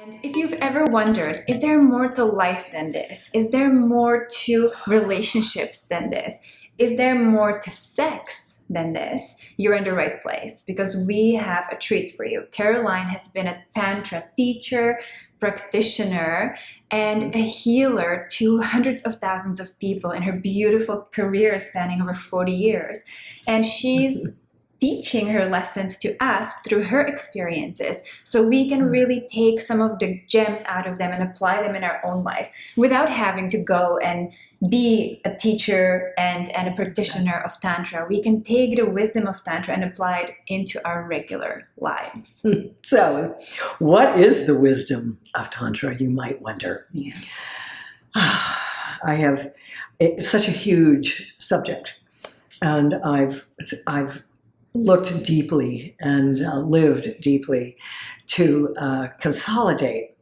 And if you've ever wondered, is there more to life than this? Is there more to relationships than this? Is there more to sex than this? You're in the right place because we have a treat for you. Caroline has been a Tantra teacher, practitioner, and a healer to hundreds of thousands of people in her beautiful career spanning over 40 years. And she's teaching her lessons to us through her experiences so we can really take some of the gems out of them and apply them in our own life without having to go and be a teacher and a practitioner of Tantra. We can take the wisdom of Tantra and apply it into our regular lives. So, what is the wisdom of Tantra, you might wonder? Yeah. It's such a huge subject, and I've looked deeply and lived deeply to consolidate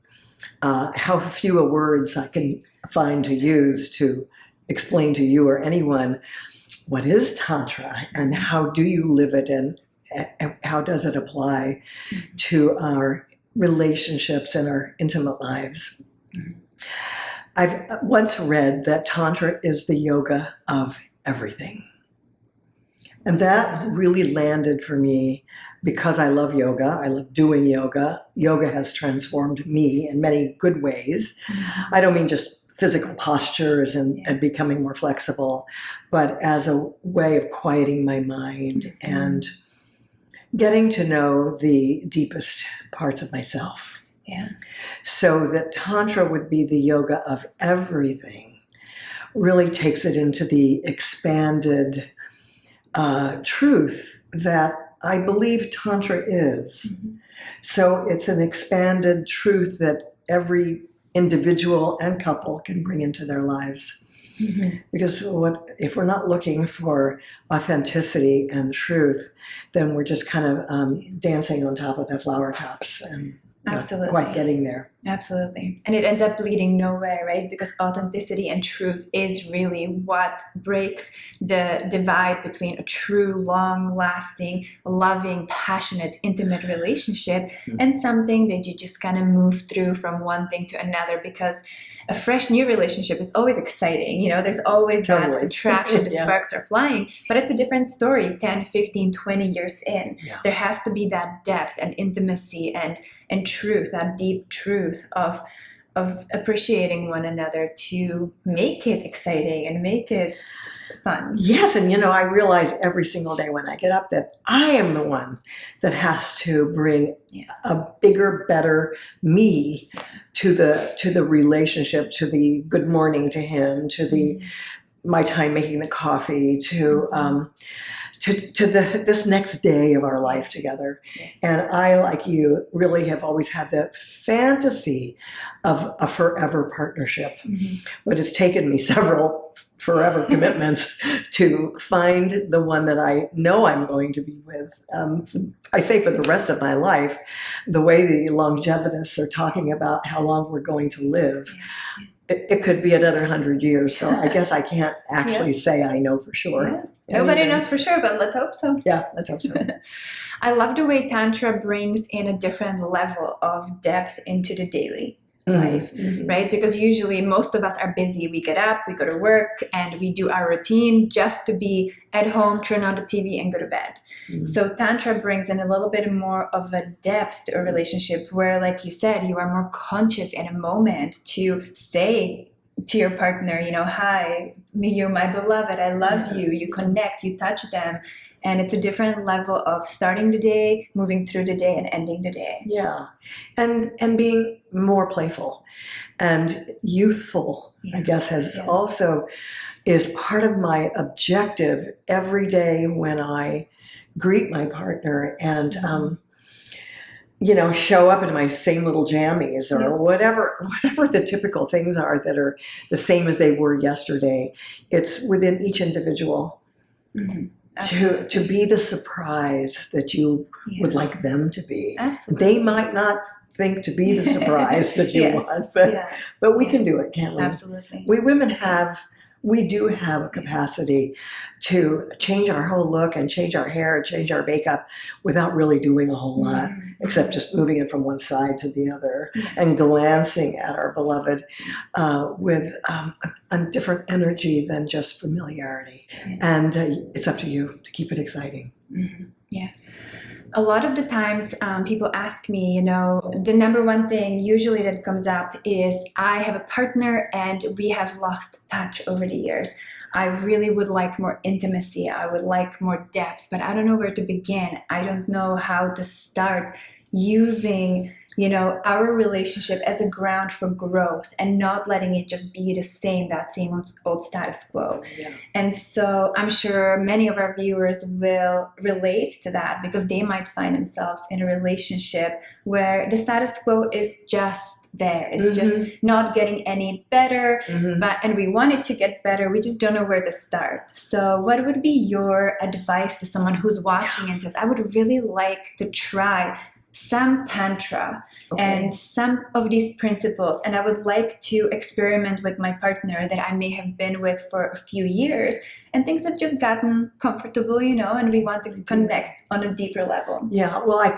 how few words I can find to use to explain to you or anyone what is Tantra and how do you live it and how does it apply to our relationships and our intimate lives. I've once read that Tantra is the yoga of everything. And that really landed for me because I love yoga. I love doing yoga. Yoga has transformed me in many good ways. I don't mean just physical postures and becoming more flexible, but as a way of quieting my mind and getting to know the deepest parts of myself. Yeah. So that Tantra would be the yoga of everything really takes it into the expanded truth that I believe Tantra is. So it's an expanded truth that every individual and couple can bring into their lives. Because if we're not looking for authenticity and truth, then we're just kind of dancing on top of the flower tops and Absolutely. not quite getting there. Absolutely. And it ends up leading nowhere, right? Because authenticity and truth is really what breaks the divide between a true, long-lasting, loving, passionate, intimate relationship and something that you just kind of move through from one thing to another, because a fresh new relationship is always exciting. You know, there's always that attraction, the sparks are flying, but it's a different story 10, 15, 20 years in. There has to be that depth and intimacy and truth, that deep truth of appreciating one another to make it exciting and make it fun. Yes, and I realize every single day when I get up that I am the one that has to bring a bigger, better me to the relationship, to the good morning to him, to the my time making the coffee, to this next day of our life together. And I, like you, really have always had the fantasy of a forever partnership. But it's taken me several forever commitments to find the one that I know I'm going to be with. I say for the rest of my life, the way the longevitists are talking about how long we're going to live, it could be another 100 years. So I guess I can't actually say I know for sure. Nobody knows for sure, but let's hope so. Yeah, let's hope so. I love the way Tantra brings in a different level of depth into the daily life, right? Because usually most of us are busy. We get up, we go to work, and we do our routine just to be at home, turn on the TV, and go to bed. So Tantra brings in a little bit more of a depth to a relationship where, like you said, you are more conscious in a moment to say to your partner, hi, you're my beloved, I love you. You connect, you touch them. And it's a different level of starting the day, moving through the day, and ending the day. Yeah. And being more playful and youthful, I guess, is part of my objective every day when I greet my partner and show up in my same little jammies or whatever the typical things are that are the same as they were yesterday. It's within each individual to be the surprise that you would like them to be. Absolutely. They might not think to be the surprise that you want, but we can do it, can't we? Absolutely. We women have we do have a capacity to change our whole look and change our hair and change our makeup without really doing a whole lot, except just moving it from one side to the other and glancing at our beloved with a different energy than just familiarity. And it's up to you to keep it exciting. Yes. A lot of the times people ask me, the number one thing usually that comes up is I have a partner and we have lost touch over the years. I really would like more intimacy. I would like more depth, but I don't know where to begin. I don't know how to start using our relationship as a ground for growth and not letting it just be that same old status quo. Yeah. And so I'm sure many of our viewers will relate to that because they might find themselves in a relationship where the status quo is just there. It's just not getting any better, and we want it to get better. We just don't know where to start. So what would be your advice to someone who's watching and says, I would really like to try some Tantra and some of these principles, and I would like to experiment with my partner that I may have been with for a few years, and things have just gotten comfortable, and we want to connect on a deeper level. Yeah, well, I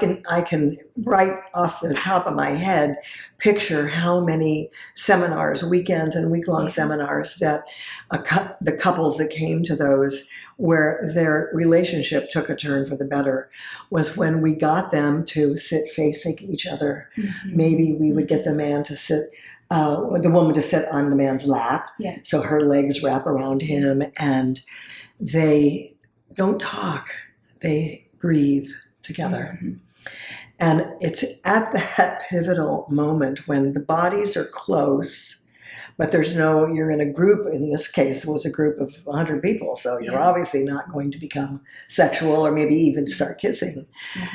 can right off the top of my head picture how many seminars, weekends and week-long seminars that the couples that came to those where their relationship took a turn for the better was when we got them to sit facing each other. Maybe we would get the man to sit, the woman to sit on the man's lap, so her legs wrap around him, and they don't talk, they breathe together. And it's at that pivotal moment when the bodies are close, but you're in a group. In this case, it was a group of 100 people, so you're obviously not going to become sexual or maybe even start kissing.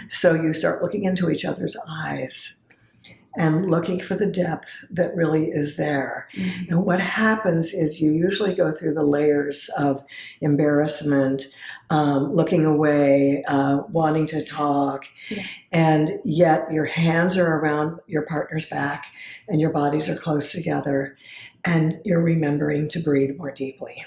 So you start looking into each other's eyes and looking for the depth that really is there. And what happens is you usually go through the layers of embarrassment, looking away, wanting to talk, and yet your hands are around your partner's back and your bodies are close together and you're remembering to breathe more deeply.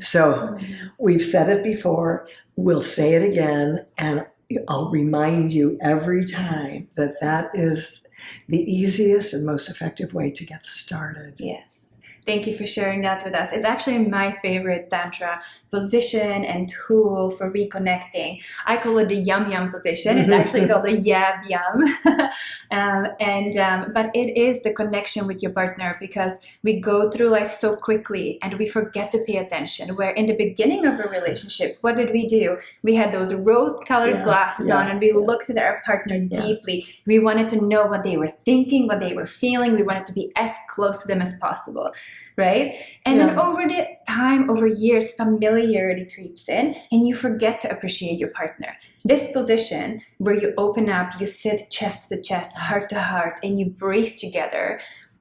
So we've said it before, we'll say it again, and I'll remind you every time that is the easiest and most effective way to get started. Yes. Thank you for sharing that with us. It's actually my favorite Tantra position and tool for reconnecting. I call it the yum yum position. It's actually called the yab yum. But it is the connection with your partner, because we go through life so quickly and we forget to pay attention. Where in the beginning of a relationship, what did we do? We had those rose-colored glasses on and we looked at our partner deeply. We wanted to know what they were thinking, what they were feeling. We wanted to be as close to them as possible. Right? And then over years, familiarity creeps in and you forget to appreciate your partner. This position where you open up, you sit chest to chest, heart to heart, and you breathe together.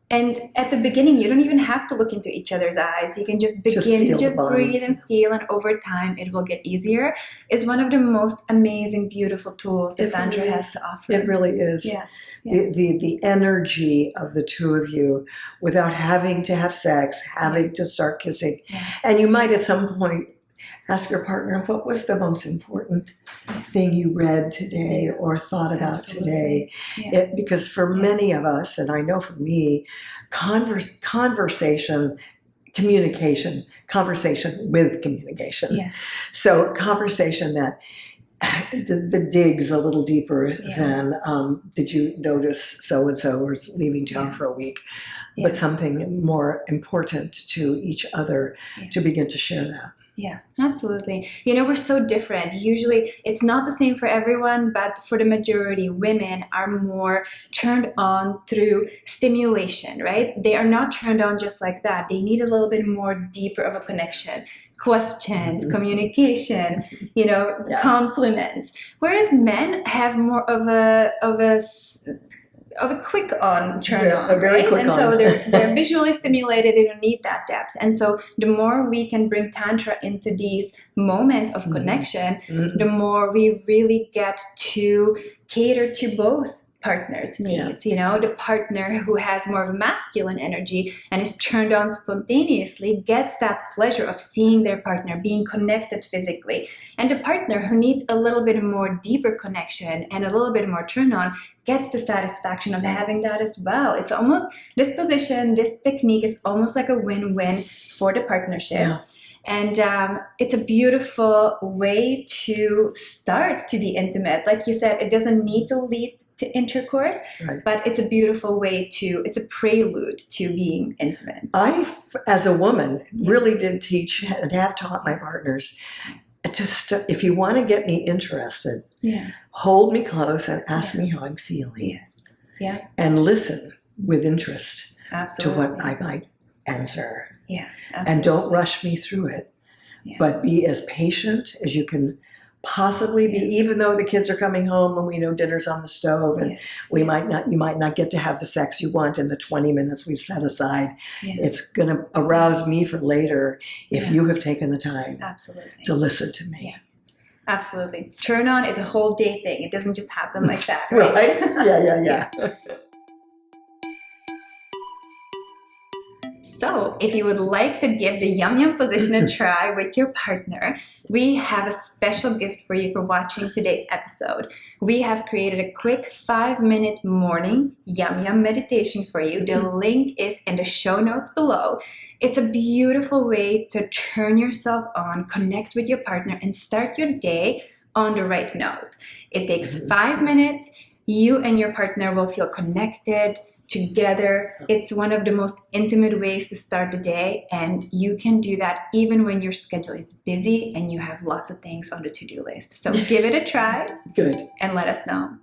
And at the beginning, you don't even have to look into each other's eyes. You can just begin to just breathe and feel, and over time, it will get easier. It's one of the most amazing, beautiful tools that Tantra has to offer. It really is. The energy of the two of you without having to have sex, having to start kissing. And you might at some point ask your partner, what was the most important thing you read today or thought about today? Because for many of us, and I know for me, conversation with communication. So conversation that the dig's a little deeper than did you notice so-and-so was leaving town for a week, but something more important to each other to begin to share that. Yeah, absolutely. We're so different. Usually it's not the same for everyone, but for the majority, women are more turned on through stimulation, right? They are not turned on just like that. They need a little bit more deeper of a connection. Questions, communication, compliments. Whereas men have more of a quick on turn on, right? And so they're visually stimulated. They don't need that depth. And so the more we can bring Tantra into these moments of connection, the more we really get to cater to both partner's needs. You know, the partner who has more of a masculine energy and is turned on spontaneously gets that pleasure of seeing their partner, being connected physically. And the partner who needs a little bit more deeper connection and a little bit more turn on gets the satisfaction of having that as well. It's almost, this position, this technique is almost like a win-win for the partnership. Yeah. And it's a beautiful way to start to be intimate. Like you said, it doesn't need to lead to intercourse, Right. but it's a beautiful way to, it's a prelude to being intimate. I, as a woman, really did teach and have taught my partners to, if you want to get me interested, hold me close and ask me how I'm feeling. Yes. Yeah. And listen with interest Absolutely. to what I might answer. Yeah. And don't rush me through it, but be as patient as you can possibly be, even though the kids are coming home and we know dinner's on the stove and you might not get to have the sex you want in the 20 minutes we've set aside. It's going to arouse me for later if you have taken the time to listen to me. Absolutely. Turn on is a whole day thing. It doesn't just happen like that. Right? Yeah. So, if you would like to give the Yum Yum position a try with your partner, we have a special gift for you for watching today's episode. We have created a quick 5-minute morning Yum Yum meditation for you. The link is in the show notes below. It's a beautiful way to turn yourself on, connect with your partner, and start your day on the right note. It takes 5 minutes. You and your partner will feel connected, together. It's one of the most intimate ways to start the day, and you can do that even when your schedule is busy and you have lots of things on the to-do list. So give it a try. Good. And let us know.